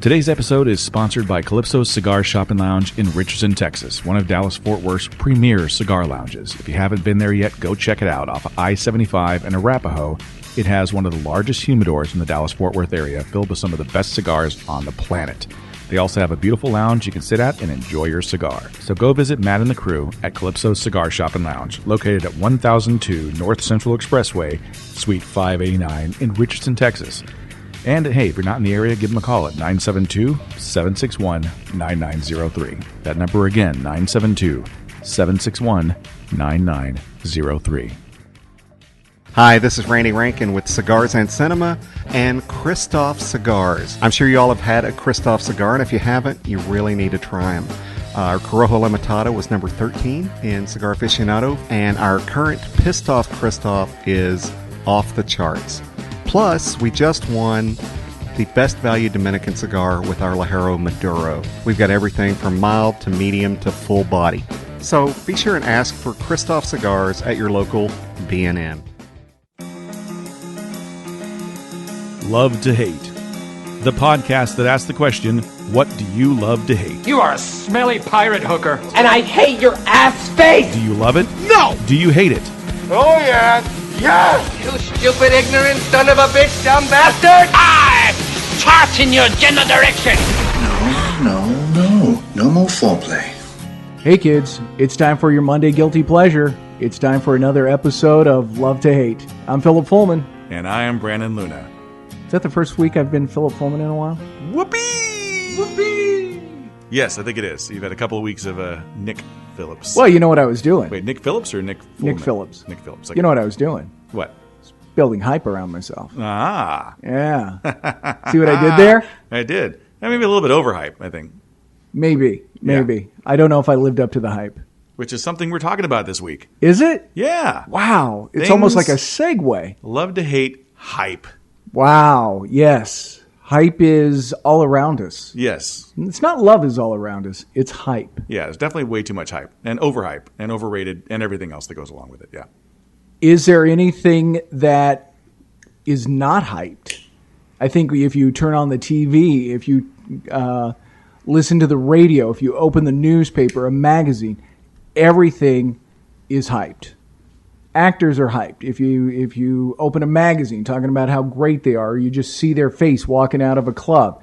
Today's episode is sponsored by Calypso's Cigar Shop and Lounge in Richardson, Texas, one of Dallas-Fort Worth's premier cigar lounges. If you haven't been there yet, go check it out. Off of I-75 and Arapahoe, it has one of the largest humidors in the Dallas-Fort Worth area, filled with some of the best cigars on the planet. They also have a beautiful lounge you can sit at and enjoy your cigar. So go visit Matt and the crew at Calypso's Cigar Shop and Lounge, located at 1002 North Central Expressway, Suite 589 in Richardson, Texas. And hey, if you're not in the area, give them a call at 972-761-9903. That number again, 972-761-9903. Hi, this is Randy Rankin with Cigars and Cinema and Christoph Cigars. I'm sure you all have had a Christoph cigar, and if you haven't, you really need to try them. Our Corojo Limitado was number 13 in Cigar Aficionado, and our current Pissed Off Christoph is off the charts. Plus, we just won the Best Value Dominican cigar with our Ligero Maduro. We've got everything from mild to medium to full body. So be sure and ask for Christoph Cigars at your local B&M. Love to Hate, the podcast that asks the question, what do you love to hate? You are a smelly pirate hooker. And I hate your ass face! Do you love it? No! Do you hate it? Oh, yeah. Yes! You stupid, ignorant son of a bitch, dumb bastard! I chart in your general direction! No more foreplay. Hey kids, it's time for your Monday Guilty Pleasure. It's time for another episode of Love to Hate. I'm Philip Fullman. And I am Brandon Luna. Is that the first week I've been Philip Fullman in a while? Whoopee! Whoopee! Yes, I think it is. You've had a couple of weeks of Nick Phillips. Well, you know what I was doing. Wait, Nick Phillips or Nick Fullman? Nick Phillips. Nick Phillips. Okay. You know what I was doing? What? Building hype around myself. Ah. Yeah. See what I did there? I did. Maybe a little bit overhype, I think. Maybe. Yeah. I don't know if I lived up to the hype. Which is something we're talking about this week. Is it? Yeah. Wow. It's Things almost like a segue. Love to hate hype. Wow. Yes. Hype is all around us. Yes. It's not love is all around us. It's hype. Yeah, there's definitely way too much hype. And overhype. And overrated. And everything else that goes along with it. Yeah. Is there anything that is not hyped? I think if you turn on the TV, if you listen to the radio, if you open the newspaper, a magazine, everything is hyped. Actors are hyped. If you open a magazine talking about how great they are, or you just see their face walking out of a club,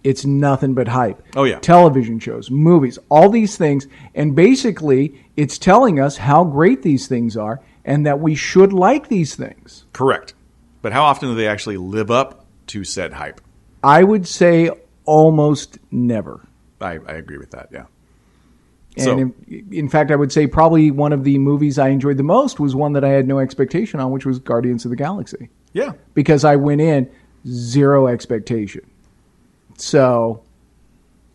it's nothing but hype. Oh, yeah. Television shows, movies, all these things. And basically, it's telling us how great these things are and that we should like these things. Correct. But how often do they actually live up to said hype? I would say almost never. I agree with that, yeah. And in fact, I would say probably one of the movies I enjoyed the most was one that I had no expectation on, which was Guardians of the Galaxy. Yeah. Because I went in zero expectation. So,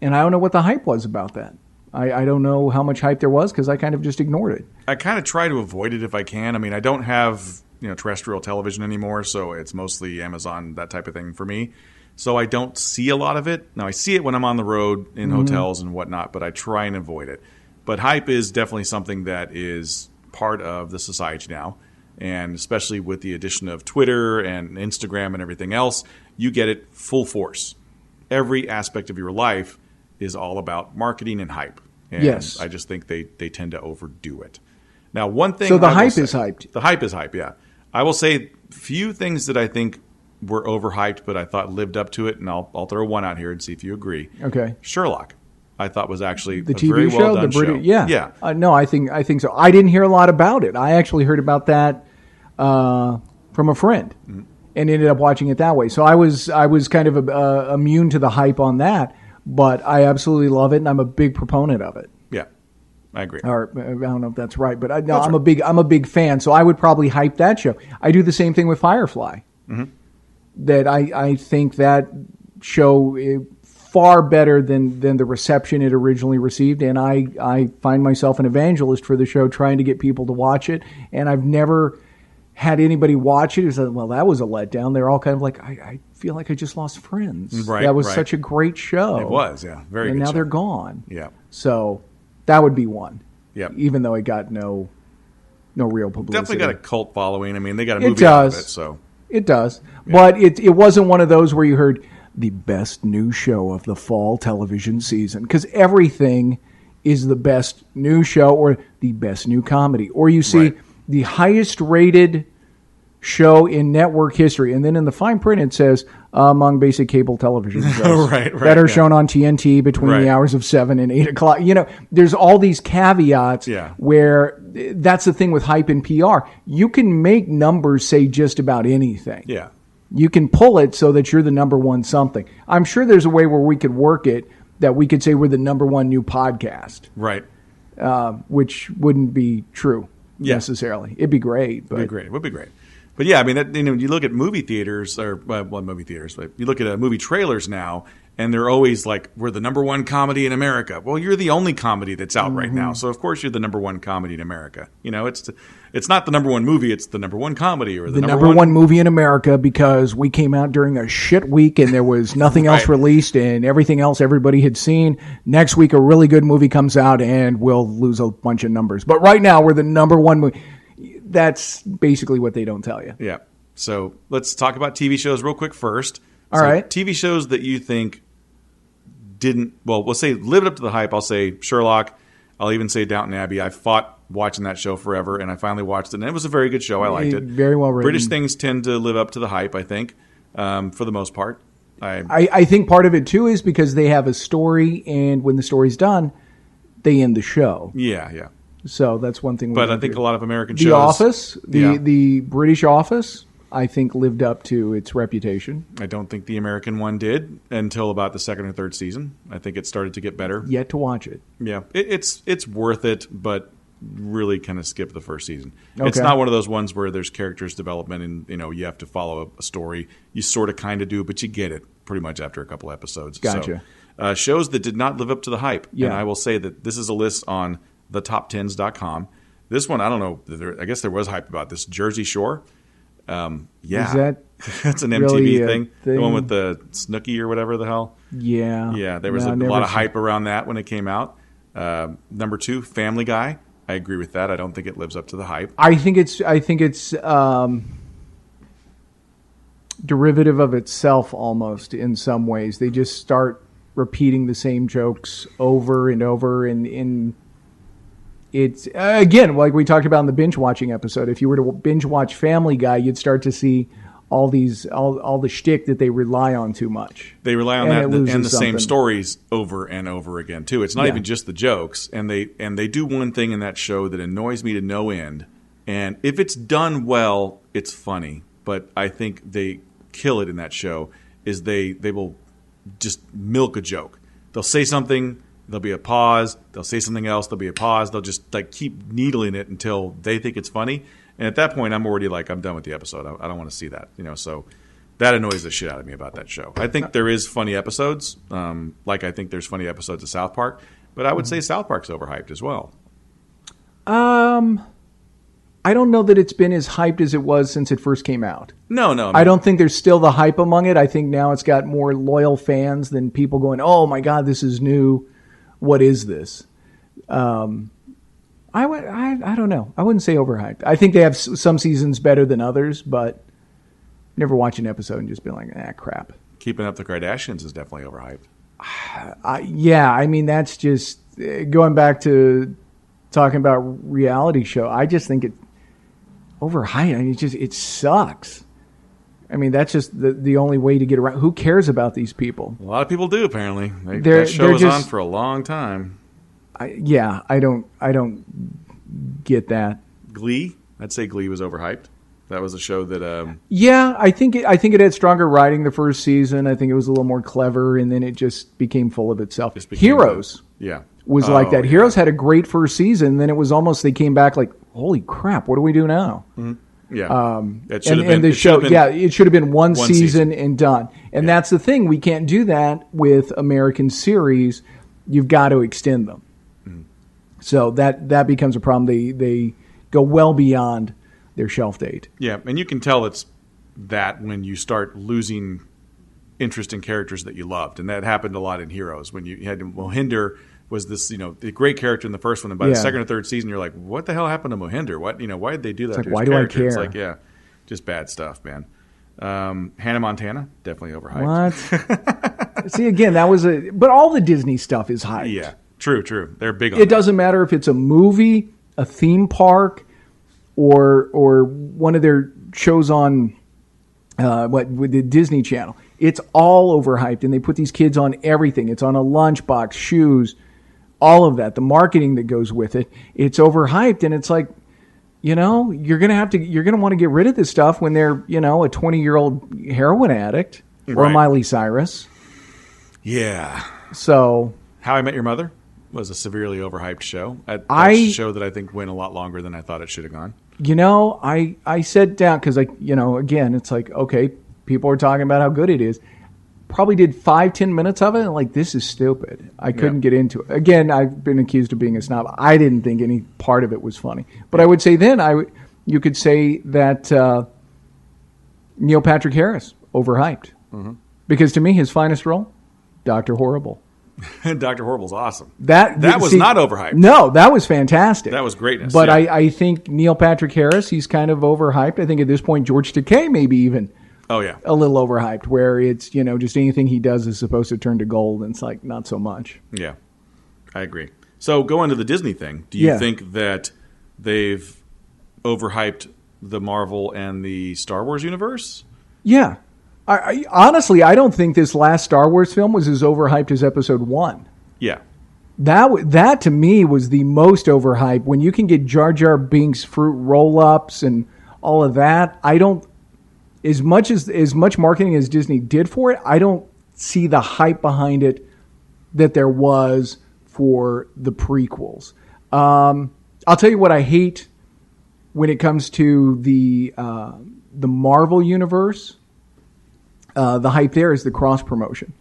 and I don't know what the hype was about that. I don't know how much hype there was because I kind of just ignored it. I kind of try to avoid it if I can. I mean, I don't have terrestrial television anymore, so it's mostly Amazon, that type of thing for me. So I don't see a lot of it. Now, I see it when I'm on the road in hotels and whatnot, but I try and avoid it. But hype is definitely something that is part of the society now, and especially with the addition of Twitter and Instagram and everything else, you get it full force. Every aspect of your life is all about marketing and hype. And yes. I just think they tend to overdo it. Now, one thing... So the hype is hyped. The hype is hype, yeah. I will say few things that I think were overhyped, but I thought lived up to it, and I'll throw one out here and see if you agree. Okay. Sherlock, I thought was actually the a TV very show, well done the British, show. Yeah. No, I think so. I didn't hear a lot about it. I actually heard about that from a friend, and ended up watching it that way. So I was kind of immune to the hype on that, but I absolutely love it, and I'm a big proponent of it. Yeah, I agree. Or I don't know if that's right, but I'm a big fan. So I would probably hype that show. I do the same thing with Firefly. Mm-hmm. That I think that show is far better than the reception it originally received, and I find myself an evangelist for the show, trying to get people to watch it. And I've never had anybody watch it who said, "Well, that was a letdown." They're all kind of like, "I feel like I just lost friends." Right, that was such a great show. It was, yeah, very. And good now show. they're gone. Yeah. So that would be one. Yeah. Even though it got no real publicity. Definitely got a cult following. I mean, they got a movie out of it, so. It does. Yeah. But it wasn't one of those where you heard the best new show of the fall television season, because everything is the best new show or the best new comedy. Or you see the highest rated show in network history, and then in the fine print it says among basic cable television shows that are shown on TNT between the hours of 7 and 8 o'clock. There's all these caveats where that's the thing with hype and PR. You can make numbers say just about anything. Yeah. You can pull it so that you're the number one something. I'm sure there's a way where we could work it that we could say we're the number one new podcast. Right. Which wouldn't be true necessarily. It'd be great. But It would be great. But yeah, I mean, you look at movie theaters, but you look at movie trailers now, and they're always like, we're the number one comedy in America. Well, you're the only comedy that's out right now. So, of course, you're the number one comedy in America. It's not the number one movie, it's the number one comedy. Or the number one movie in America because we came out during a shit week and there was nothing else released and everything else everybody had seen. Next week, a really good movie comes out and we'll lose a bunch of numbers. But right now, we're the number one movie. That's basically what they don't tell you. Yeah. So let's talk about TV shows real quick first. All right. TV shows that you think we'll say lived up to the hype. I'll say Sherlock. I'll even say Downton Abbey. I fought watching that show forever, and I finally watched it, and it was a very good show. I liked it. Very well written. British things tend to live up to the hype, I think, for the most part. I think part of it, too, is because they have a story, and when the story's done, they end the show. Yeah. So that's one thing. But I think a lot of American shows. The Office, the British Office, I think lived up to its reputation. I don't think the American one did until about the second or third season. I think it started to get better. Yet to watch it. Yeah, it's worth it, but really kind of skip the first season. Okay. It's not one of those ones where there's characters development and you have to follow a story. You sort of kind of do, but you get it pretty much after a couple episodes. Gotcha. So, shows that did not live up to the hype. Yeah. And I will say that this is a list on thetop10s.com. This one, I don't know. I guess there was hype about this. Jersey Shore. Yeah. Is that that's an MTV really thing. The one with the Snooki or whatever the hell. Yeah. Yeah, there was a lot of hype around that when it came out. Number 2, Family Guy. I agree with that. I don't think it lives up to the hype. I think it's derivative of itself almost in some ways. They just start repeating the same jokes over and over, and it's again, like we talked about in the binge watching episode. If you were to binge watch Family Guy, you'd start to see all the shtick that they rely on too much. They rely on that and the same stories over and over again too. It's not even just the jokes, and they do one thing in that show that annoys me to no end. And if it's done well, it's funny. But I think they kill it in that show. Is they will just milk a joke. They'll say something. There'll be a pause. They'll say something else. There'll be a pause. They'll just keep needling it until they think it's funny. And at that point, I'm already I'm done with the episode. I don't want to see that. So that annoys the shit out of me about that show. I think there is funny episodes. I think there's funny episodes of South Park. But I would say South Park's overhyped as well. I don't know that it's been as hyped as it was since it first came out. No. I don't think there's still the hype among it. I think now it's got more loyal fans than people going, oh my God, this is new. What is this? I don't know. I wouldn't say overhyped. I think they have some seasons better than others, but never watch an episode and just be like, crap. Keeping Up the Kardashians is definitely overhyped. Yeah, I mean, that's just going back to talking about reality show. I just think it overhyped. I mean, it sucks. I mean, that's just the only way to get around. Who cares about these people? A lot of people do, apparently. That show was on for a long time. I don't get that. Glee? I'd say Glee was overhyped. That was a show that. Yeah, I think it had stronger writing the first season. I think it was a little more clever, and then it just became full of itself. Heroes, was like that. Yeah. Heroes had a great first season, and then it was almost they came back like, holy crap, what do we do now? Mm-hmm. Yeah, it should have been one season and done. And that's the thing; we can't do that with American series. You've got to extend them. Mm-hmm. So that becomes a problem. They go well beyond their shelf date. Yeah, and you can tell it's that when you start losing interest in characters that you loved, and that happened a lot in Heroes. When you had Mohinder was this, the great character in the first one, and by the second or third season, you're like, what the hell happened to Mohinder? What, why did they do that? It's like, why do I care? It's like, just bad stuff, man. Hannah Montana, definitely overhyped. What? See, again, but all the Disney stuff is hyped. Yeah, true. They're big on it. Doesn't matter if it's a movie, a theme park, or one of their shows on with the Disney Channel. It's all overhyped, and they put these kids on everything. It's on a lunchbox, shoes, all of that. The marketing that goes with it, it's overhyped, and it's like, you're gonna want to get rid of this stuff when they're, a 20-year-old heroin addict or Right. Miley Cyrus. Yeah. So, How I Met Your Mother was a severely overhyped show. That's a show that I think went a lot longer than I thought it should have gone. I sat down because again, it's like, okay, people are talking about how good it is. Probably did 5-10 minutes of it, and like, this is stupid. I couldn't get into it. Again, I've been accused of being a snob. I didn't think any part of it was funny. But I would say then, you could say that Neil Patrick Harris, overhyped. Mm-hmm. Because to me, his finest role, Dr. Horrible. Dr. Horrible's awesome. That was not overhyped. No, that was fantastic. That was greatness. But yeah. I think Neil Patrick Harris, he's kind of overhyped. I think at this point, George Takei maybe even Oh, yeah. a little overhyped, where it's, just anything he does is supposed to turn to gold, and it's like, not so much. Yeah, I agree. So going to the Disney thing, do you think that they've overhyped the Marvel and the Star Wars universe? Yeah. I honestly, I don't think this last Star Wars film was as overhyped as Episode 1. Yeah. That to me was the most overhyped. When you can get Jar Jar Binks fruit roll-ups and all of that, I don't, as much marketing as Disney did for it, I don't see the hype behind it that there was for the prequels. I'll tell you what I hate when it comes to the Marvel universe. The hype there is the cross promotion.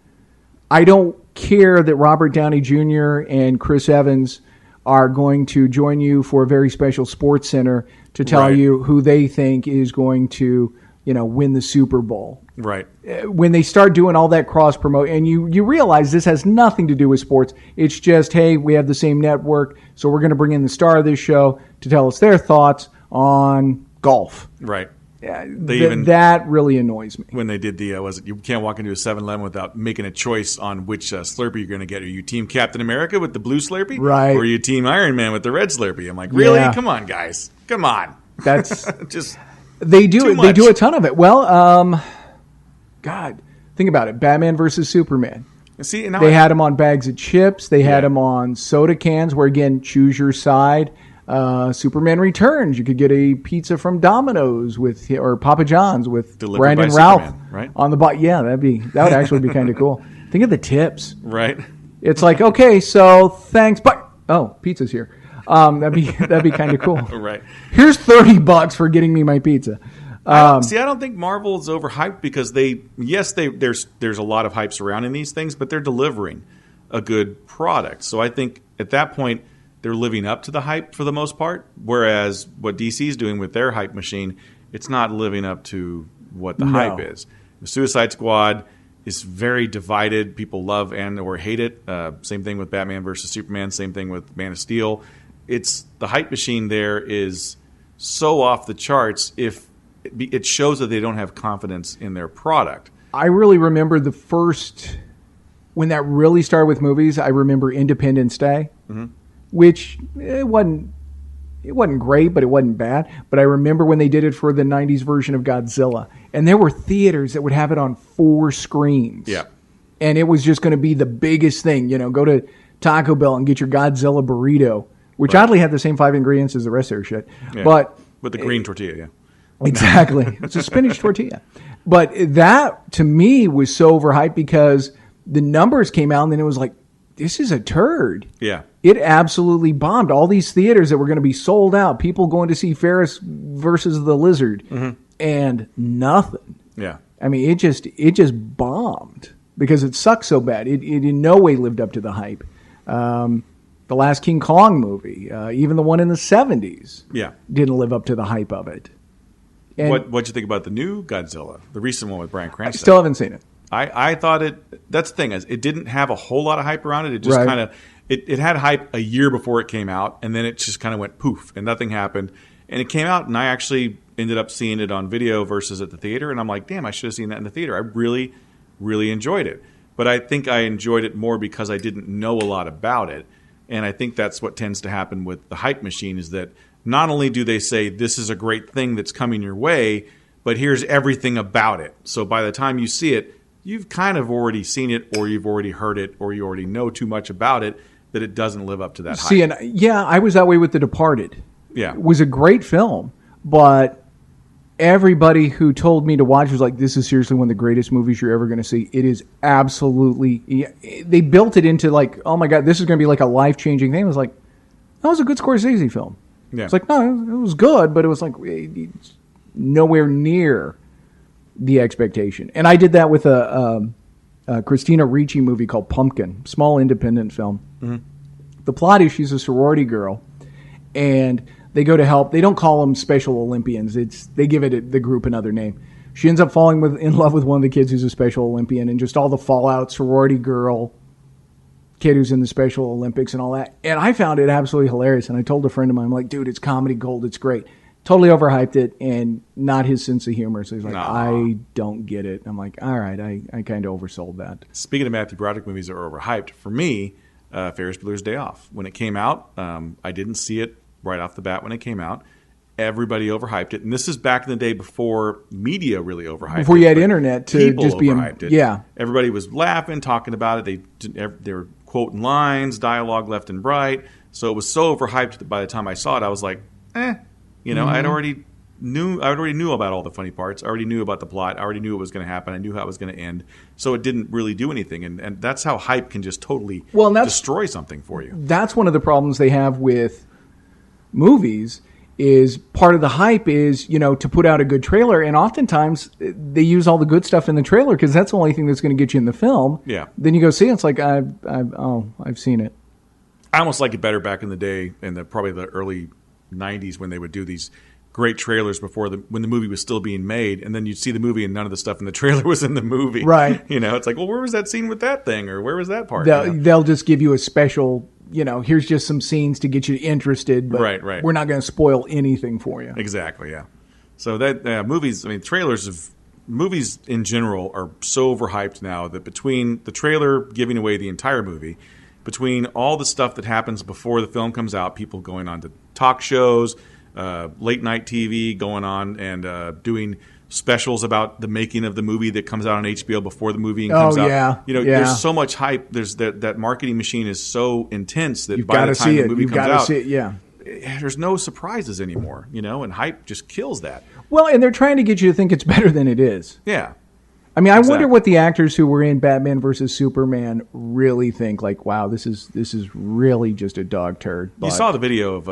I don't care that Robert Downey Jr. and Chris Evans are going to join you for a very special sports center to tell you who they think is going to, win the Super Bowl. Right. When they start doing all that cross promote, and you realize this has nothing to do with sports. It's just, hey, we have the same network, so we're going to bring in the star of this show to tell us their thoughts on golf. Right. That really annoys me. When they did you can't walk into a 7-Eleven without making a choice on which Slurpee you're going to get. Are you Team Captain America with the blue Slurpee? Right. Or are you Team Iron Man with the red Slurpee? I'm like, really? Yeah. Come on, guys. Come on. That's just they do too much. a ton of it. Well, God, think about it. Batman versus Superman. See, they had him on bags of chips. They had him on soda cans. Where again, choose your side. Superman Returns. You could get a pizza from Domino's or Papa John's with Delivered Brandon by Routh Superman, right? on the bottom. Yeah, that would actually be kind of cool. Think of the tips. Right. It's like, okay, so thanks, but pizza's here. That'd be kind of cool. Right. Here's $30 for getting me my pizza. I don't think Marvel is overhyped because there's a lot of hype surrounding these things, but they're delivering a good product. So I think at that point they're living up to the hype for the most part. Whereas what DC is doing with their hype machine, it's not living up to what the hype is. The Suicide Squad is very divided. People love and or hate it. Same thing with Batman versus Superman. Same thing with Man of Steel. It's the hype machine there is so off the charts. If it shows that they don't have confidence in their product. I really remember the first when that really started with movies. I remember Independence Day, which it wasn't great, but it wasn't bad. But I remember when they did it for the '90s version of Godzilla, and there were theaters that would have it on 4 screens. Yeah, and it was just going to be the biggest thing. Go to Taco Bell and get your Godzilla burrito, which oddly had the same 5 ingredients as the rest of their shit. Yeah. But with the green tortilla, yeah. Exactly. It's a spinach tortilla. But that, to me, was so overhyped because the numbers came out and then it was like, this is a turd. Yeah. It absolutely bombed. All these theaters that were going to be sold out, people going to see Ferris versus the Lizard, and nothing. Yeah. I mean, it just bombed because it sucked so bad. It in no way lived up to the hype. The last King Kong movie, even the one in the 70s, didn't live up to the hype of it. And what'd you think about the new Godzilla, the recent one with Bryan Cranston? I still haven't seen it. I thought that's the thing, is it didn't have a whole lot of hype around it. It just kind of, it had hype a year before it came out, and then it just kind of went poof, and nothing happened. And it came out, and I actually ended up seeing it on video versus at the theater, and I'm like, damn, I should have seen that in the theater. I really, really enjoyed it. But I think I enjoyed it more because I didn't know a lot about it. And I think that's what tends to happen with the hype machine, is that not only do they say this is a great thing that's coming your way, but here's everything about it. So by the time you see it, you've kind of already seen it, or you've already heard it, or you already know too much about it that it doesn't live up to that hype. See, and yeah, I was that way with The Departed. Yeah. It was a great film, but everybody who told me to watch was like, this is seriously one of the greatest movies you're ever going to see. It is absolutely... They built it into like, oh my God, this is going to be like a life-changing thing. It was like, that was a good Scorsese film. Yeah. It's like, no, it was good, but it was like it's nowhere near the expectation. And I did that with a Christina Ricci movie called Pumpkin, small independent film. Mm-hmm. The plot is she's a sorority girl, and they go to help. They don't call them Special Olympians. They give the group another name. She ends up falling in love with one of the kids who's a Special Olympian, and just all the fallout, sorority girl, kid who's in the Special Olympics and all that. And I found it absolutely hilarious. And I told a friend of mine, I'm like, dude, it's comedy gold. It's great. Totally overhyped it, and not his sense of humor. So he's like, I don't get it. I'm like, all right, I kind of oversold that. Speaking of Matthew Broderick movies that are overhyped, for me, Ferris Bueller's Day Off. When it came out, I didn't see it right off the bat when it came out. Everybody overhyped it. And this is back in the day before media really overhyped it. Before you had internet to just be... overhyped it. Yeah. Everybody was laughing, talking about it. They were quoting lines, dialogue left and right. So it was so overhyped that by the time I saw it, I was like, You know, I already knew about all the funny parts. I already knew about the plot. I already knew what was going to happen. I knew how it was going to end. So it didn't really do anything. And that's how hype can just totally destroy something for you. That's one of the problems they have with movies, is part of the hype is, you know, to put out a good trailer. And oftentimes they use all the good stuff in the trailer because that's the only thing that's going to get you in the film. Yeah. Then you go see it. It's like, I've seen it. I almost liked it better back in the day, in probably the early 90s, when they would do these great trailers when the movie was still being made, and then you'd see the movie and none of the stuff in the trailer was in the movie. Right. You know, it's like, well, where was that scene with that thing, or where was that part? They'll just give you a special, you know, here's just some scenes to get you interested, but right. we're not going to spoil anything for you. Exactly, yeah. So that movies in general are so overhyped now that between the trailer giving away the entire movie, between all the stuff that happens before the film comes out, people going on to talk shows, late night TV, going on and doing specials about the making of the movie that comes out on HBO before the movie comes out. Yeah. You know, there's so much hype. There's that marketing machine is so intense that by the time the movie comes out, there's no surprises anymore. You know, and hype just kills that. Well, and they're trying to get you to think it's better than it is. Yeah. I mean, I wonder what the actors who were in Batman versus Superman really think. Like, wow, this is really just a dog turd. You saw the video of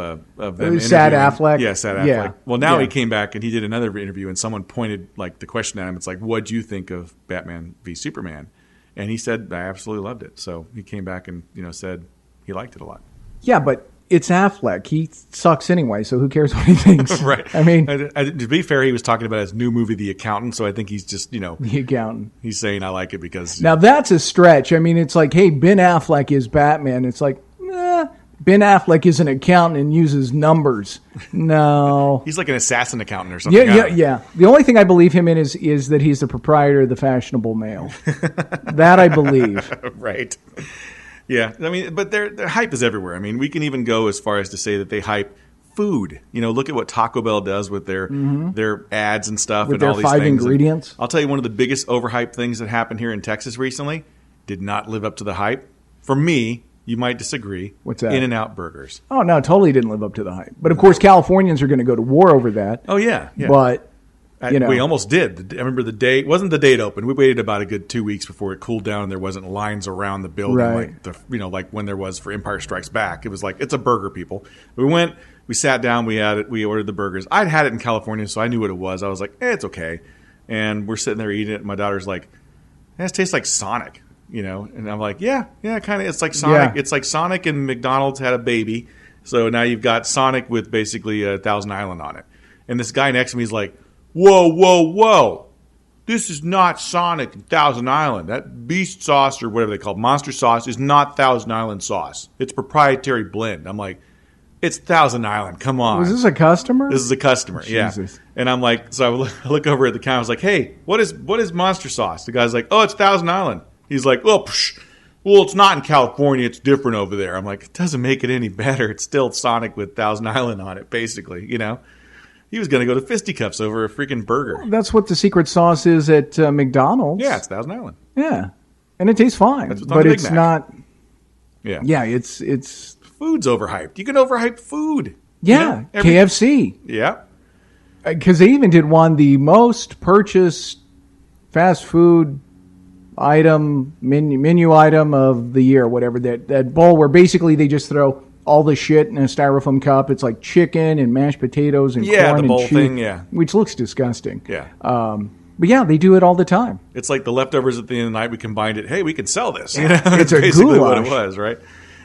them Sad Affleck. Yeah, Sad Affleck. Yeah. Well, now he came back and he did another interview, and someone pointed like the question at him. It's like, what'd you think of Batman v Superman? And he said, I absolutely loved it. So he came back and said he liked it a lot. Yeah, but it's Affleck. He sucks anyway, so who cares what he thinks? Right. I mean, to be fair, he was talking about his new movie, The Accountant, so I think he's just, The Accountant. He's saying I like it because... Now, that's a stretch. I mean, it's like, hey, Ben Affleck is Batman. It's like, Ben Affleck is an accountant and uses numbers. No. He's like an assassin accountant or something. Yeah. The only thing I believe him in is that he's the proprietor of the Fashionable Mail. That I believe. Right. Yeah, I mean, but their hype is everywhere. I mean, we can even go as far as to say that they hype food. Look at what Taco Bell does with their ads and stuff, with and all their these 5 things. ingredients. And I'll tell you, one of the biggest overhyped things that happened here in Texas recently did not live up to the hype. For me, you might disagree. What's that? In-N-Out Burgers. Oh no, totally didn't live up to the hype. But of course, Californians are going to go to war over that. Oh yeah. But. We almost did. I remember the day. It wasn't the day it opened. We waited about a good 2 weeks before it cooled down and there wasn't lines around the building right. like when there was for Empire Strikes Back. It was like, it's a burger, people. We went, we sat down, we had it, we ordered the burgers. I'd had it in California, so I knew what it was. I was like, it's okay. And we're sitting there eating it, and my daughter's like, it tastes like Sonic, And I'm like, yeah, kind of. It's like Sonic. Yeah. It's like Sonic and McDonald's had a baby. So now you've got Sonic with basically Thousand Island on it. And this guy next to me is like, whoa. This is not Sonic and Thousand Island. That Beast sauce or whatever they call it, Monster sauce, is not Thousand Island sauce. It's proprietary blend. I'm like, it's Thousand Island. Come on. Was this a customer? This is a customer, Jesus. yeah. And I'm like, so I look over at the counter. I was like, hey, what is monster sauce? The guy's like, oh, it's Thousand Island. He's like, well, it's not in California. It's different over there. I'm like, it doesn't make it any better. It's still Sonic with Thousand Island on it, basically, you know? He was going to go to fisticuffs over a freaking burger. That's what the secret sauce is at McDonald's. Yeah, it's Thousand Island. Yeah. And it tastes fine. That's what's on but the Big it's Mac. not. Yeah. Yeah, it's. Food's overhyped. You can overhype food. Yeah, You know? KFC. Yeah. Because they even did one, the most purchased fast food item, menu item of the year, whatever, that bowl where basically they just throw all the shit in a styrofoam cup. It's like chicken and mashed potatoes and Yeah, corn the bowl and cheese, thing, yeah. which looks disgusting. Yeah. But yeah, they do it all the time. It's like the leftovers at the end of the night. We combined it. Hey, we can sell this. You know? It's That's a basically what goulash. it was, right?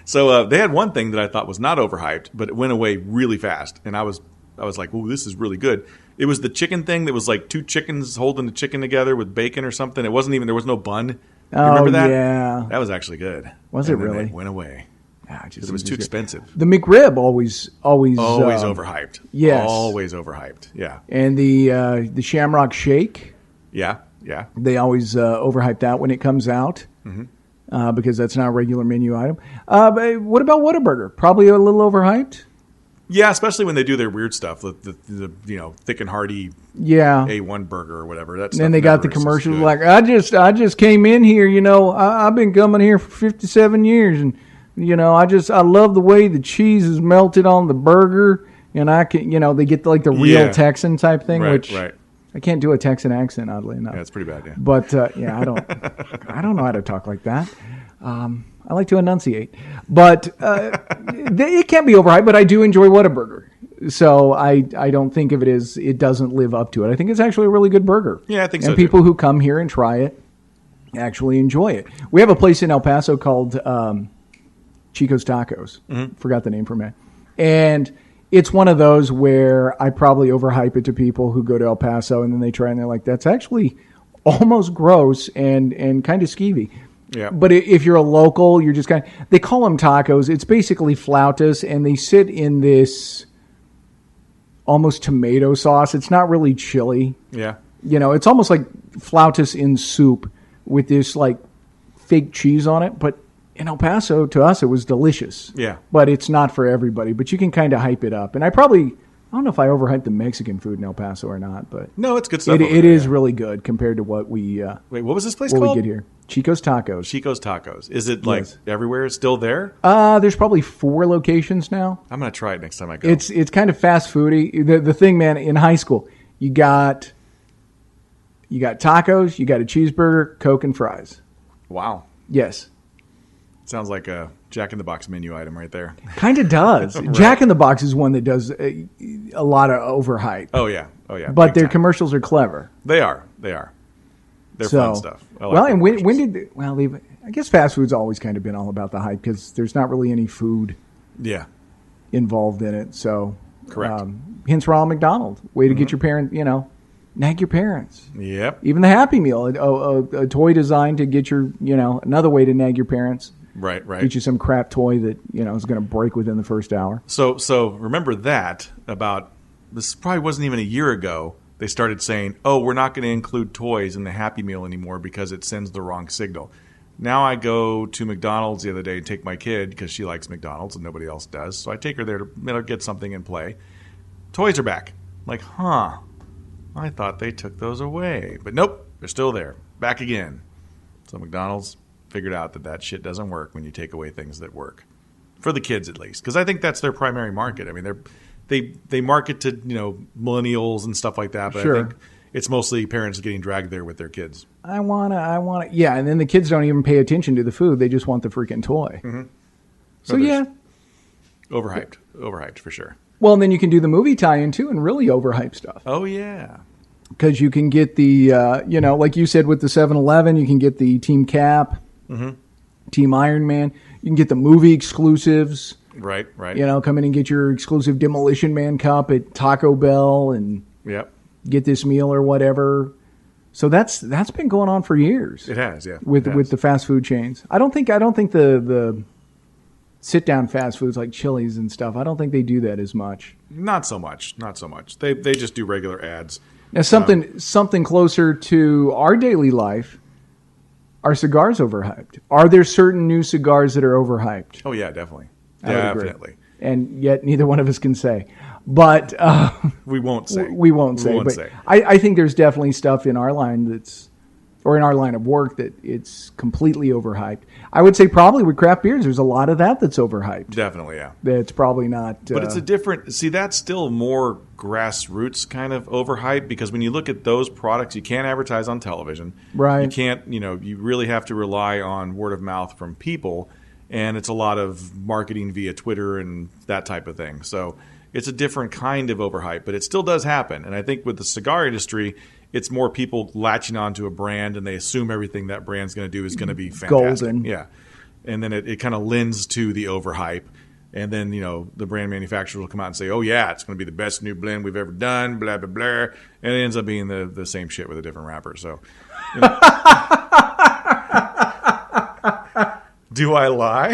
So they had one thing that I thought was not overhyped, but it went away really fast, and I was like, "Ooh, this is really good." It was the chicken thing that was like two chickens holding the chicken together with bacon or something. It wasn't even, there was no bun. You remember that? Yeah. That was actually good. Was And it then really? It went away Ah, because it was too expensive. The McRib always Overhyped. yes. Always overhyped. Yeah. And the Shamrock Shake. Yeah. Yeah. They always overhype that when it comes out because that's not a regular menu item. But what about Whataburger? Probably a little overhyped. Yeah, especially when they do their weird stuff, the thick and hearty Yeah. A1 burger or whatever. That's And then they got the commercials like, I just came in here, I've been coming here for 57 years, and I love the way the cheese is melted on the burger, and I can, they get like the real Yeah. Texan type thing, Right, which right. I can't do a Texan accent, oddly enough. Yeah, it's pretty bad. Yeah. But I don't know how to talk like that. I like to enunciate, but it can't be overhyped. But I do enjoy Whataburger, so I don't think of it as it doesn't live up to it. I think it's actually a really good burger. Yeah, I think and so, people too. who come here and try it actually enjoy it. We have a place in El Paso called Chico's Tacos. Forgot the name for a minute, and it's one of those where I probably overhype it to people who go to El Paso and then they try and they're like, that's actually almost gross and kind of skeevy. Yeah. But if you're a local, you're just kind of, they call them tacos. It's basically flautas, and they sit in this almost tomato sauce. It's not really chili. Yeah. It's almost like flautas in soup with this like fake cheese on it. But in El Paso, to us, it was delicious. Yeah. But it's not for everybody. But you can kind of hype it up. And I don't know if I overhyped the Mexican food in El Paso or not, but No, it's good stuff. it over is there. really good compared to what we Wait, what was this place what called? we get here. Chico's Tacos. Chico's Tacos. Is it like Yes. everywhere? It's still there? There's probably 4 locations now. I'm gonna try it next time I go. It's kind of fast foody. The thing, man, in high school, you got tacos, you got a cheeseburger, Coke, and fries. wow. Yes. Sounds like a Jack in the Box menu item right there. Kind of does. Jack in the Box is one that does a lot of overhype. Oh yeah. But Big their time. commercials are clever. They are. They're fun stuff. I like well, their and commercials. I guess fast food's always kind of been all about the hype because there's not really any food Yeah. involved in it. So, Correct. Hence Ronald McDonald, way to get your parents, nag your parents. Yep. Even the Happy Meal, a toy designed to get your, another way to nag your parents. Right. Get you some crap toy that is going to break within the first hour. So remember that about this probably wasn't even a year ago. They started saying, "Oh, we're not going to include toys in the Happy Meal anymore because it sends the wrong signal." Now I go to McDonald's the other day and take my kid because she likes McDonald's and nobody else does. So I take her there to get something and play. Toys are back. Like, huh? I thought they took those away, but nope, they're still there, back again. So McDonald's figured out that shit doesn't work when you take away things that work for the kids, at least, because I think that's their primary market. I mean, they market to millennials and stuff like that, but Sure. I think it's mostly parents getting dragged there with their kids. I wanna. Yeah, and then the kids don't even pay attention to the food; they just want the freaking toy. Mm-hmm. So Others. yeah. Overhyped for sure. Well, and then you can do the movie tie-in too, and really overhype stuff. Oh yeah, Because you can get the, like you said with the 7-Eleven, you can get the Team Cap, Team Iron Man. You can get the movie exclusives. right. Come in and get your exclusive Demolition Man cup at Taco Bell and Yep, get this meal or whatever. So that's been going on for years it has. Yeah, with it has. the fast food chains. I don't think the sit-down fast foods like Chili's and stuff. I don't think they do that as much. Not so much. They just do regular ads. Now, something closer to our daily life. Are cigars overhyped? Are there certain new cigars that are overhyped? Oh yeah, definitely. I would agree. Definitely. And yet neither one of us can say. But we won't say. We won't say. I think there's definitely stuff in our line or in our line of work that it's completely overhyped. I would say probably with craft beers, there's a lot of that's overhyped. Definitely, yeah. That's probably not. But it's a different. See, that's still more grassroots kind of overhyped because when you look at those products, you can't advertise on television. Right. You can't. You really have to rely on word of mouth from people, and it's a lot of marketing via Twitter and that type of thing. So it's a different kind of overhype, but it still does happen. And I think with the cigar industry, it's more people latching onto a brand and they assume everything that brand's going to do is going to be fantastic. Golden. Yeah. And then it kind of lends to the overhype. And then, the brand manufacturer will come out and say, oh, yeah, it's going to be the best new blend we've ever done, blah, blah, blah. And it ends up being the same shit with a different wrapper. So, do I lie?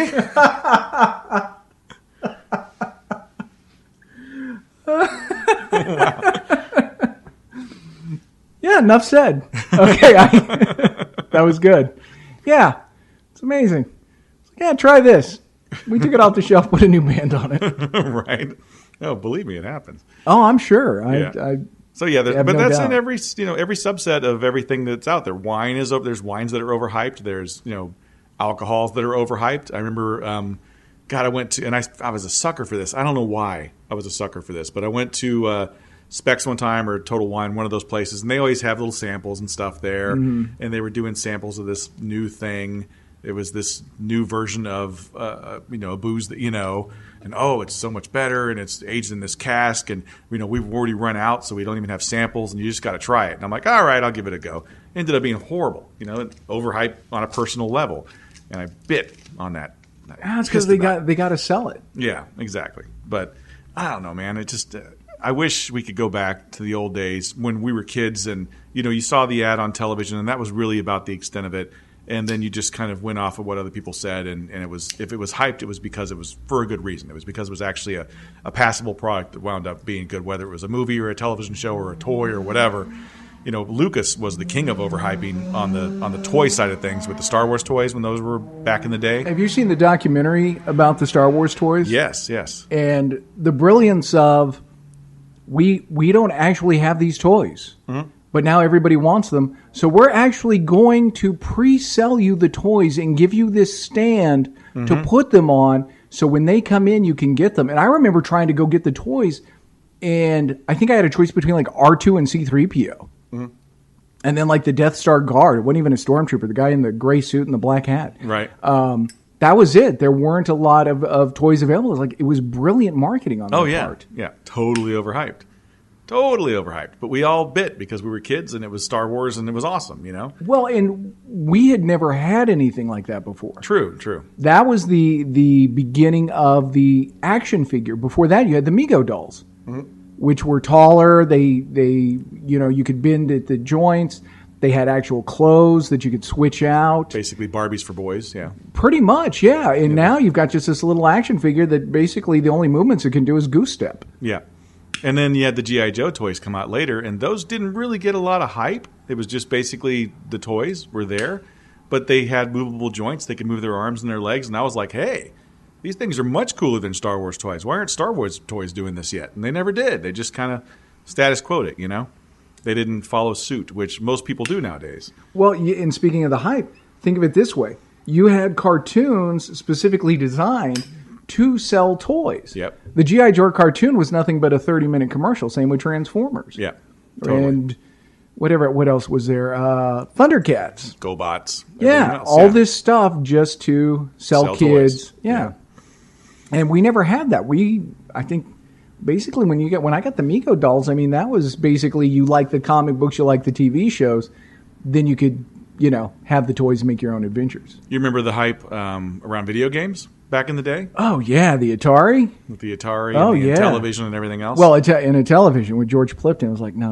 Yeah, enough said. Okay, that was good. Yeah, it's amazing. Yeah, try this. We took it off the shelf, put a new band on it. Right. Oh, believe me, it happens. Oh, I'm sure. Yeah. That's in every every subset of everything that's out there. There's wines that are overhyped. There's alcohols that are overhyped. I remember, I went to, and I was a sucker for this. I don't know why I was a sucker for this, but I went to Specs one time or Total Wine, one of those places, and they always have little samples and stuff there. Mm-hmm. And they were doing samples of this new thing. It was this new version of a booze that and it's so much better, and it's aged in this cask, and we've already run out, so we don't even have samples, and you just got to try it. And I'm like, all right, I'll give it a go. Ended up being horrible, overhyped on a personal level, and I bit on that. That's because they got to sell it. Yeah, exactly. But I don't know, man. It just I wish we could go back to the old days when we were kids, and you saw the ad on television, and that was really about the extent of it. And then you just kind of went off of what other people said, and it was, if it was hyped, it was because it was for a good reason. It was because it was actually a passable product that wound up being good, whether it was a movie or a television show or a toy or whatever. Lucas was the king of overhyping on the toy side of things with the Star Wars toys when those were back in the day. Have you seen the documentary about the Star Wars toys? Yes. And the brilliance of we don't actually have these toys. Mm-hmm. But now everybody wants them. So we're actually going to pre-sell you the toys and give you this stand to put them on. So when they come in, you can get them. And I remember trying to go get the toys. And I think I had a choice between like R2 and C-3PO. Mm-hmm. And then like the Death Star Guard. It wasn't even a stormtrooper. The guy in the gray suit and the black hat. Right. That was it. There weren't a lot of toys available. It was brilliant marketing on that part. Yeah. Totally overhyped. Totally overhyped. But we all bit because we were kids and it was Star Wars and it was awesome, Well, and we had never had anything like that before. True. That was the beginning of the action figure. Before that, you had the Mego dolls, which were taller. They you could bend at the joints. They had actual clothes that you could switch out. Basically Barbies for boys, yeah. Pretty much, yeah. And now you've got just this little action figure that basically the only movements it can do is goose step. Yeah. And then you had the G.I. Joe toys come out later, and those didn't really get a lot of hype. It was just basically the toys were there, but they had movable joints. They could move their arms and their legs, and I was like, hey, these things are much cooler than Star Wars toys. Why aren't Star Wars toys doing this yet? And they never did. They just kind of status quo'd it, They didn't follow suit, which most people do nowadays. Well, and speaking of the hype, think of it this way. You had cartoons specifically designed to sell toys. Yep. The G.I. Joe cartoon was nothing but a 30-minute commercial. Same with Transformers. Yeah, totally. And what else was there? Thundercats. GoBots. Yeah, all this stuff just to sell kids. Toys. Yeah. And we never had that. I think, basically when I got the Mego dolls, that was basically you like the comic books, you like the TV shows, then you could have the toys and make your own adventures. You remember the hype around video games back in the day? Oh, yeah, the Atari. With the Atari Oh, and the yeah. television and everything else? Well, in a television with George Plimpton, it was like, no.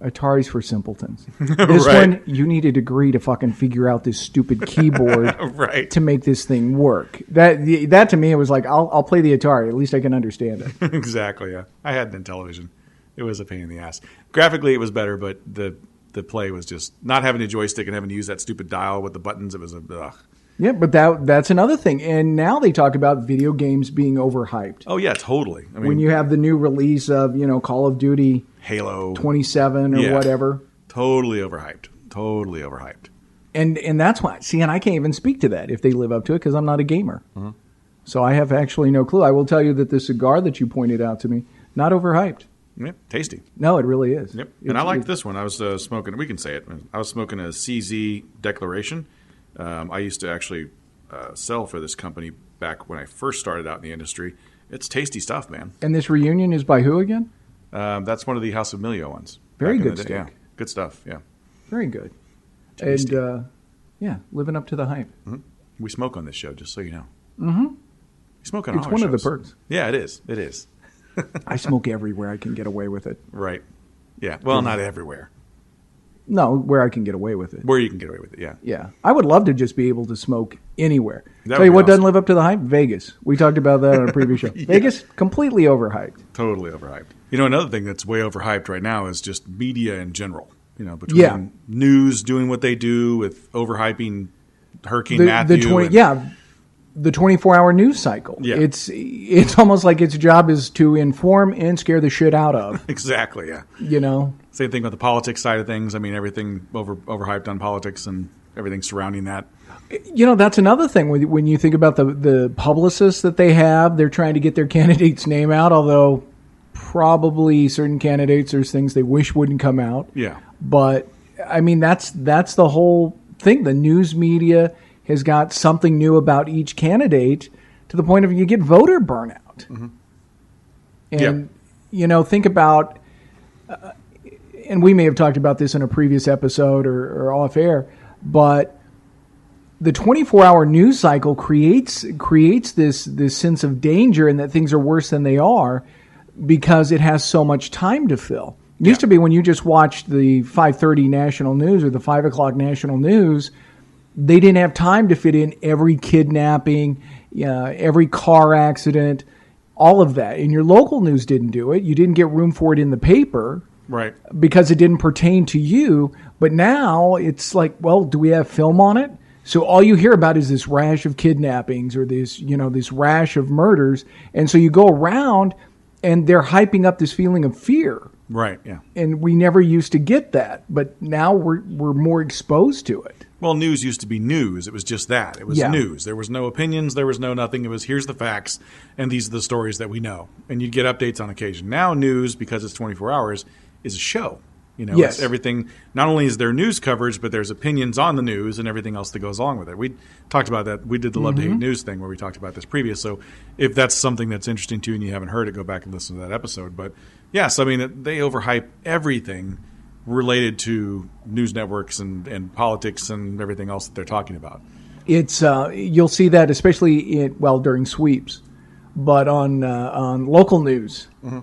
Atari's for simpletons. This Right. one, you need a degree to fucking figure out this stupid keyboard Right. to make this thing work. That to me, it was like, I'll play the Atari. At least I can understand it. Exactly, yeah. I had it in television. It was a pain in the ass. Graphically, it was better, but the play was just not having a joystick and having to use that stupid dial with the buttons. It was ugh. Yeah, but that's another thing. And now they talk about video games being overhyped. Oh, yeah, totally. I mean, When you have the new release of, Call of Duty Halo 27 or Yeah. whatever. Totally overhyped. Totally overhyped. And that's why, and I can't even speak to that if they live up to it because I'm not a gamer. Mm-hmm. So I have actually no clue. I will tell you that the cigar that you pointed out to me, not overhyped. Yep, tasty. No, it really is. Yep. And I like this one. I was smoking, we can say it. I was smoking a CZ Declaration. I used to actually sell for this company back when I first started out in the industry. It's tasty stuff, man. And this reunion is by who again? That's one of the House of Milio ones. Very back in good the day. stick. Yeah, good stuff, yeah. Very good. Tasty. And, living up to the hype. We smoke on this show, just so you know. Mm-hmm. We smoke on It's all our one of the shows. perks. Yeah, it is. It is. I smoke everywhere I can get away with it. Right. Yeah. Well, not everywhere. No, where I can get away with it. Where you can get away with it, yeah. Yeah. I would love to just be able to smoke anywhere. That Tell would you be what doesn't awesome. live up to the hype? Vegas. We talked about that on a previous show. Vegas, completely overhyped. Totally overhyped. You know, another thing that's way overhyped right now is just media in general. Between Yeah. news doing what they do with overhyping Hurricane Matthew. The 24-hour news cycle. Yeah. It's almost like its job is to inform and scare the shit out of. Exactly, yeah. Same thing with the politics side of things. I mean, everything overhyped on politics and everything surrounding that. That's another thing when you think about the publicists that they have. They're trying to get their candidate's name out, although probably certain candidates, there's things they wish wouldn't come out. Yeah. But I mean, that's the whole thing. The news media has got something new about each candidate to the point of you get voter burnout. Mm-hmm. And think about, and we may have talked about this in a previous episode or off air, but the 24-hour news cycle creates this sense of danger and that things are worse than they are because it has so much time to fill. It used to be when you just watched the 5:30 national news or the 5 o'clock national news, they didn't have time to fit in every kidnapping, every car accident, all of that. And your local news didn't do it. You didn't get room for it in the paper. Right. Because it didn't pertain to you. But now it's like, well, do we have film on it? So all you hear about is this rash of kidnappings or this rash of murders. And so you go around and they're hyping up this feeling of fear. Right, yeah. And we never used to get that. But now we're more exposed to it. Well, news used to be news. It was just that. It was news. There was no opinions. There was no nothing. It was, here's the facts, and these are the stories that we know. And you'd get updates on occasion. Now news, because it's 24 hours, is a show. Yes. It's everything. Not only is there news coverage, but there's opinions on the news and everything else that goes along with it. We talked about that. We did the Love to Hate News thing where we talked about this previous. So if that's something that's interesting to you and you haven't heard it, go back and listen to that episode. But yes, I mean, they overhype everything related to news networks and politics and everything else that they're talking about. It's you'll see that especially during sweeps, but on local news. Mm-hmm.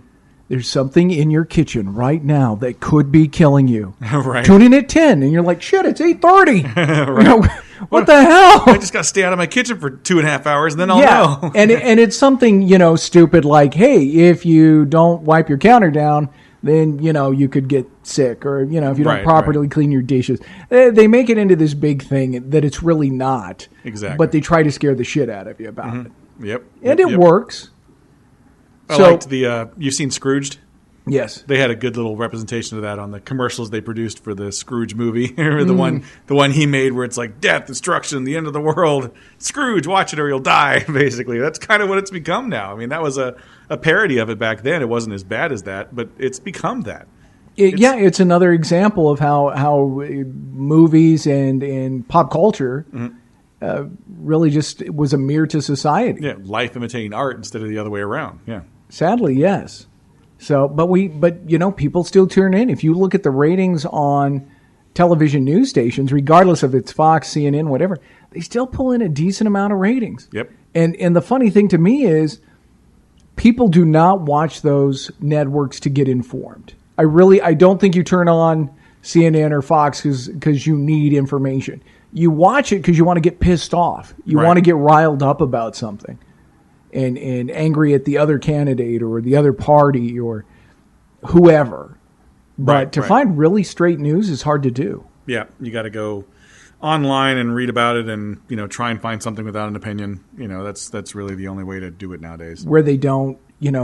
There's something in your kitchen right now that could be killing you. Right. Tune in at 10, and you're like, shit, it's 8:30. Right. What the hell? I just got to stay out of my kitchen for 2.5 hours, and then I'll know. and it's something stupid like, hey, if you don't wipe your counter down, then you could get sick, or if you don't properly clean your dishes. They make it into this big thing that it's really not. Exactly. But they try to scare the shit out of you about it. Yep. And it works. I liked the. You've seen Scrooged? Yes. They had a good little representation of that on the commercials they produced for the Scrooge movie. the one he made where it's like death, destruction, the end of the world. Scrooge, watch it or you'll die. Basically, that's kind of what it's become now. I mean, that was a parody of it back then. It wasn't as bad as that, but it's become that. It's another example of how movies and pop culture really just was a mirror to society. Yeah, life imitating art instead of the other way around. Yeah. Sadly, yes. So, but people still tune in. If you look at the ratings on television news stations, regardless if it's Fox, CNN, whatever, they still pull in a decent amount of ratings. Yep. And the funny thing to me is people do not watch those networks to get informed. I don't think you turn on CNN or Fox because you need information. You watch it because you want to get pissed off. You want to get riled up about something and angry at the other candidate or the other party or whoever. But to find really straight news is hard to do. Yeah, you got to go online and read about it and, try and find something without an opinion. That's really the only way to do it nowadays. Where they don't,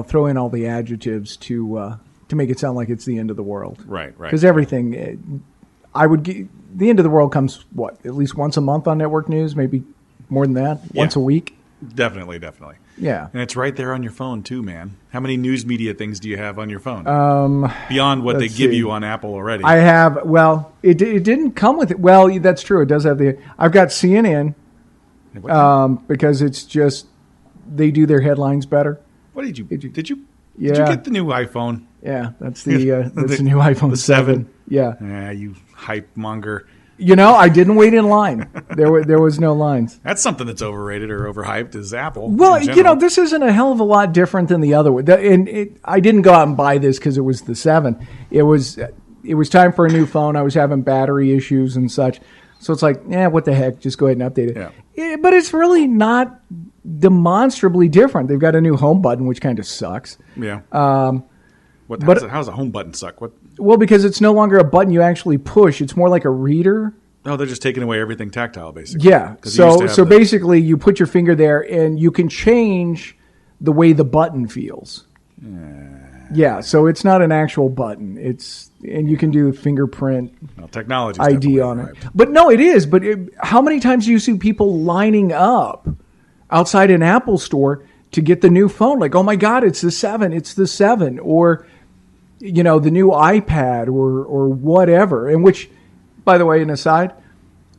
throw in all the adjectives to make it sound like it's the end of the world. Right. Because everything, the end of the world comes, at least once a month on network news, maybe more than that, once a week? Definitely. Yeah. And it's right there on your phone, too, man. How many news media things do you have on your phone? Beyond what they give you on Apple already. I have, it didn't come with it. Well, that's true. It does have I've got CNN because it's just, they do their headlines better. What did you Yeah. Did you get the new iPhone? Yeah, that's the new iPhone 7. Yeah. Yeah, you hype monger. I didn't wait in line. There was no lines. That's something that's overrated or overhyped is Apple. Well, this isn't a hell of a lot different than the other one. And I didn't go out and buy this because it was the 7. It was time for a new phone. I was having battery issues and such. So it's like, what the heck? Just go ahead and update it. Yeah. But it's really not demonstrably different. They've got a new home button, which kind of sucks. Yeah. How's a home button suck? What? Well, because it's no longer a button you actually push. It's more like a reader. No, they're just taking away everything tactile, basically. Yeah. So basically, you put your finger there, and you can change the way the button feels. Yeah. So it's not an actual button. And you can do fingerprint technology ID on it. But no, it is. But how many times do you see people lining up outside an Apple store to get the new phone? Like, oh my God, it's the 7. It's the 7. Or the new iPad or whatever. And which, by the way, an aside,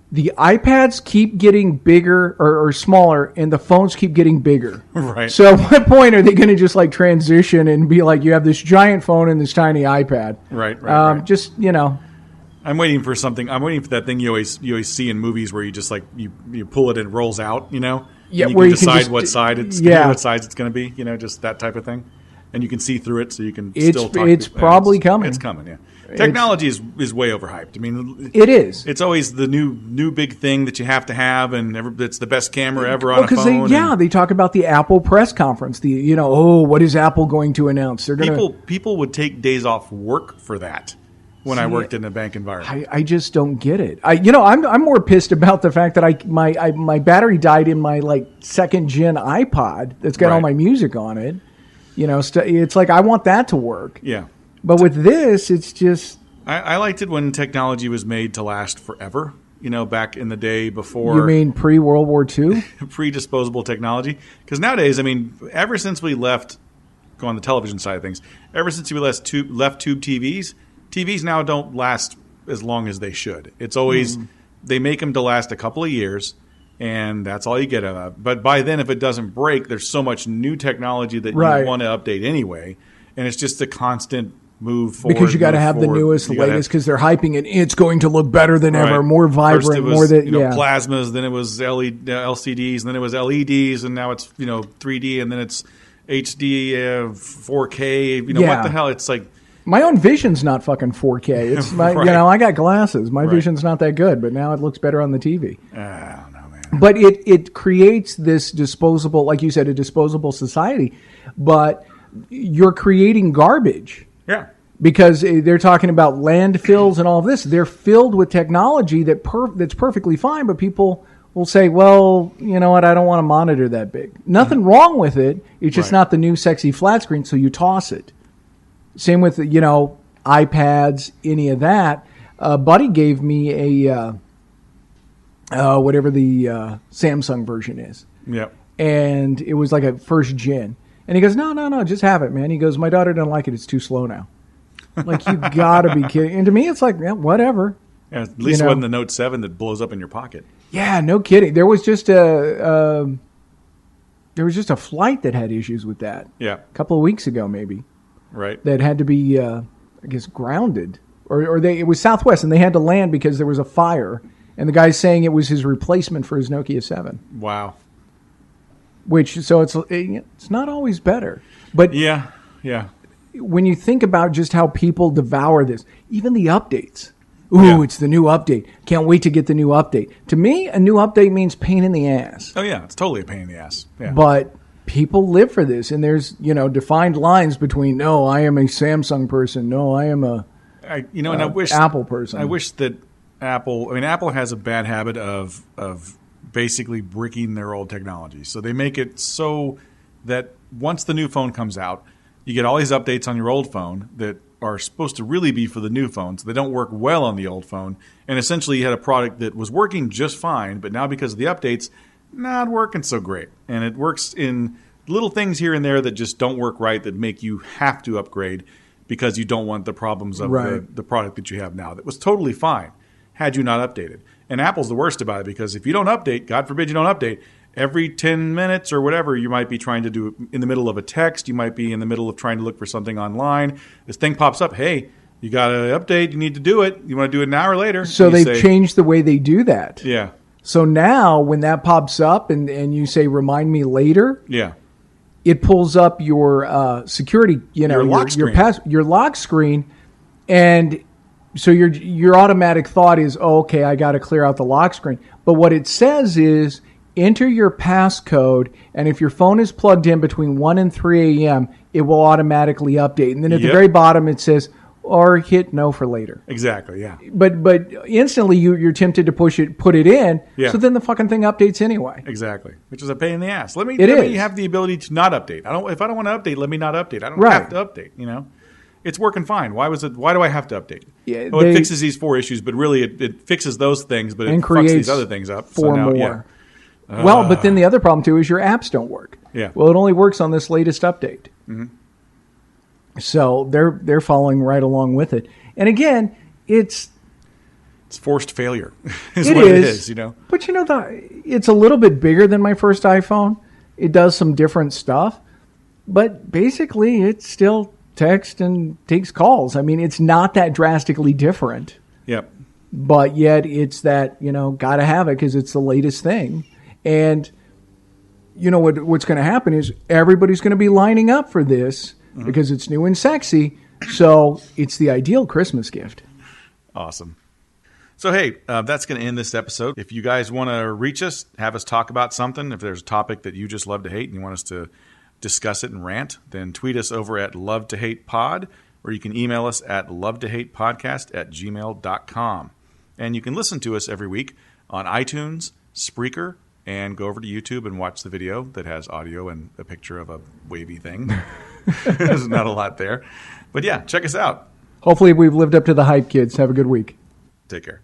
the iPads keep getting bigger or smaller, and the phones keep getting bigger. Right. So at what point are they going to just transition and be like, you have this giant phone and this tiny iPad? Right. Just, I'm waiting for something. I'm waiting for that thing you always see in movies where you just you pull it and it rolls out, Yeah, and where you can decide what side it's what size it's going to be, just that type of thing. And you can see through it, so you can still talk. It's probably coming. It's coming, yeah. Technology is way overhyped. I mean, it is. It's always the new big thing that you have to have, and it's the best camera ever on a phone. They talk about the Apple press conference. What is Apple going to announce? They're people would take days off work for that. When I worked in a bank environment, I just don't get it. I'm more pissed about the fact that my battery died in my 2nd gen iPod that's got all my music on it. It's like I want that to work. Yeah. But with this, it's just... I liked it when technology was made to last forever. Back in the day before... You mean pre-World War II? Pre-disposable technology. Because nowadays, ever since we left, go on the television side of things, ever since we left tube TVs now don't last as long as they should. It's always... They make them to last a couple of years, and that's all you get out of it. But by then, if it doesn't break, there's so much new technology that you want to update anyway. And it's just a constant... move forward. Because you got to have the newest, the latest, because they're hyping it. It's going to look better than ever, more vibrant, First it was, more that plasmas. Then it was LCDs, and then it was LEDs, and now it's 3D, and then it's HD, 4K. What the hell? It's like my own vision's not fucking 4K. It's my, I got glasses. My vision's not that good, but now it looks better on the TV. I don't know, man. But it creates this disposable, like you said, a disposable society. But you're creating garbage. Yeah. Because they're talking about landfills and all of this. They're filled with technology that's perfectly fine, but people will say, well, you know what, I don't want to monitor that big. Nothing wrong with it. It's just not the new sexy flat screen, so you toss it. Same with, iPads, any of that. Buddy gave me a, whatever the Samsung version is. Yep. And it was like a 1st gen. And he goes, no, just have it, man. He goes, my daughter doesn't like it. It's too slow now. Like, you got to be kidding. And to me, it's like, whatever. Yeah, at least it wasn't the Note 7 that blows up in your pocket. Yeah, no kidding. There was just a flight that had issues with that. Yeah. A couple of weeks ago, maybe. Right. That had to be, grounded it was Southwest, and they had to land because there was a fire, and the guy's saying it was his replacement for his Nokia 7. Wow. So it's not always better, but Yeah. when you think about just how people devour this, even the updates. Ooh, It's the new update. Can't wait to get the new update. To me, a new update means pain in the ass. Oh yeah, it's totally a pain in the ass. Yeah. But people live for this, and there's defined lines between no, I am a Samsung person, no, I am a I wish Apple person. I wish that Apple has a bad habit of basically bricking their old technology. So they make it so that once the new phone comes out, you get all these updates on your old phone that are supposed to really be for the new phone, so they don't work well on the old phone. And essentially you had a product that was working just fine, but now because of the updates, not working so great. And it works in little things here and there that just don't work right, that make you have to upgrade because you don't want the problems of the product that you have now. That was totally fine had you not updated. And Apple's the worst about it because if you don't update, God forbid you don't update, every 10 minutes or whatever, you might be trying to do in the middle of a text. You might be in the middle of trying to look for something online. This thing pops up. Hey, you got an update. You need to do it. You want to do it an hour later. So they've changed the way they do that. Yeah. So now when that pops up and you say, remind me later. Yeah. It pulls up your security, your lock screen. And so your automatic thought is, oh, okay, I got to clear out the lock screen. But what it says is, enter your passcode, and if your phone is plugged in between 1 and 3 a.m., it will automatically update. And then at the very bottom, it says, or hit no for later. Exactly, yeah. But instantly, you're tempted to put it in, so then the fucking thing updates anyway. Exactly, which is a pain in the ass. Let me have the ability to not update. If I don't want to update, let me not update. I don't have to update, It's working fine. Why do I have to update? Yeah, it fixes these 4 issues, but really it fixes those things, but it fucks these other things up. 4 more. Yeah. Well, but then the other problem, too, is your apps don't work. Yeah. Well, it only works on this latest update. Mm-hmm. So they're following right along with it. And again, it's forced failure is what it is, But, it's a little bit bigger than my first iPhone. It does some different stuff. But basically, it's still text and takes calls. I mean, it's not that drastically different. Yep. But yet it's that, got to have it because it's the latest thing. And what's going to happen is everybody's going to be lining up for this because it's new and sexy. So it's the ideal Christmas gift. Awesome. So, hey, that's going to end this episode. If you guys want to reach us, have us talk about something, if there's a topic that you just love to hate and you want us to discuss it and rant, then tweet us over at lovetohatepod, or you can email us at lovetohatepodcast@gmail.com. And you can listen to us every week on iTunes, Spreaker, and go over to YouTube and watch the video that has audio and a picture of a wavy thing. There's not a lot there. But yeah, check us out. Hopefully we've lived up to the hype, kids. Have a good week. Take care.